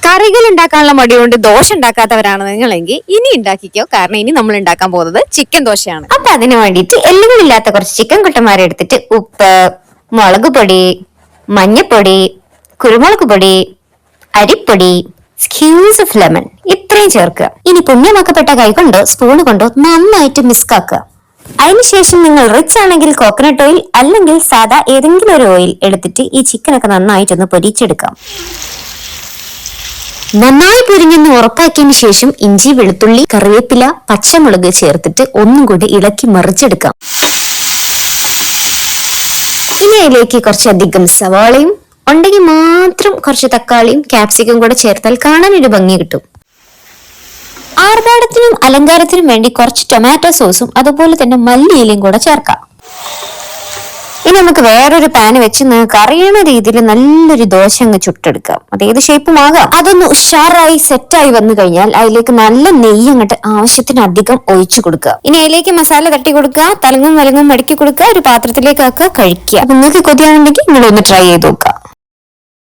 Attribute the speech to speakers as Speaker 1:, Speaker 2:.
Speaker 1: കറികൾ ഉണ്ടാക്കാനുള്ള മടി കൊണ്ട് ദോശ ഉണ്ടാക്കാത്തവരാണ് നിങ്ങളെങ്കിൽ ഇനി ഉണ്ടാക്കിക്കോ. കാരണം ഇനി നമ്മൾ ഉണ്ടാക്കാൻ പോകുന്നത് ചിക്കൻ ദോശയാണ്.
Speaker 2: അപ്പൊ അതിന് വേണ്ടിയിട്ട് എല്ലുകളില്ലാത്ത കുറച്ച് ചിക്കൻ കുട്ടന്മാരെ എടുത്തിട്ട് ഉപ്പ്, മുളക് പൊടി, മഞ്ഞപ്പൊടി, കുരുമുളക് പൊടി, അരിപ്പൊടി, സ്ക്യൂസ് ഓഫ് ലെമൺ ഇത്രയും ചേർക്കുക. ഇനി പുണ്യമാക്കപ്പെട്ട കൈ കൊണ്ടോ സ്പൂണ് കൊണ്ടോ നന്നായിട്ട് മിക്സ് ആക്കുക. അതിനുശേഷം നിങ്ങൾ റിച്ച് ആണെങ്കിൽ കോക്കനട്ട് ഓയിൽ അല്ലെങ്കിൽ സാധാ ഏതെങ്കിലും ഒരു ഓയിൽ എടുത്തിട്ട് ഈ ചിക്കനൊക്കെ നന്നായിട്ടൊന്ന് പൊരിച്ചെടുക്കാം. നന്നായി പൊരിഞ്ഞെന്ന് ഉറപ്പാക്കിയതിനു ശേഷം ഇഞ്ചി, വെളുത്തുള്ളി, കറിവേപ്പില, പച്ചമുളക് ചേർത്തിട്ട് ഒന്നും കൂടി ഇളക്കി മറിച്ചെടുക്കാം. ഇനി അതിലേക്ക് കുറച്ചധികം സവാളയും ഉണ്ടെങ്കിൽ മാത്രം കുറച്ച് തക്കാളിയും ക്യാപ്സിക്കും കൂടെ ചേർത്താൽ കാണാനൊരു ഭംഗി കിട്ടും. ആർഭാടത്തിനും അലങ്കാരത്തിനും വേണ്ടി കുറച്ച് ടൊമാറ്റോ സോസും അതുപോലെ തന്നെ മല്ലിയിലയും കൂടെ ചേർക്കാം. ഇനി നമുക്ക് വേറൊരു പാന് വെച്ച് നിങ്ങൾക്ക് അറിയുന്ന രീതിയിൽ നല്ലൊരു ദോശ അങ്ങ് ചുട്ടെടുക്കാം. അത് ഏത് ഷേപ്പും ആകാം. അതൊന്ന് ഉഷാറായി സെറ്റായി വന്നു കഴിഞ്ഞാൽ അതിലേക്ക് നല്ല നെയ്യ് അങ്ങോട്ട് ആവശ്യത്തിനധികം ഒഴിച്ചു കൊടുക്കുക. ഇനി അതിലേക്ക് മസാല തട്ടി കൊടുക്കുക, തലങ്ങും വലങ്ങും മടക്കി കൊടുക്കുക, ഒരു പാത്രത്തിലേക്ക് ആക്കുക, കഴിക്കുക. അപ്പൊ നിങ്ങൾക്ക് കൊതിയാണെന്നുണ്ടെങ്കിൽ നിങ്ങളൊന്ന് ട്രൈ ചെയ്ത് നോക്കുക.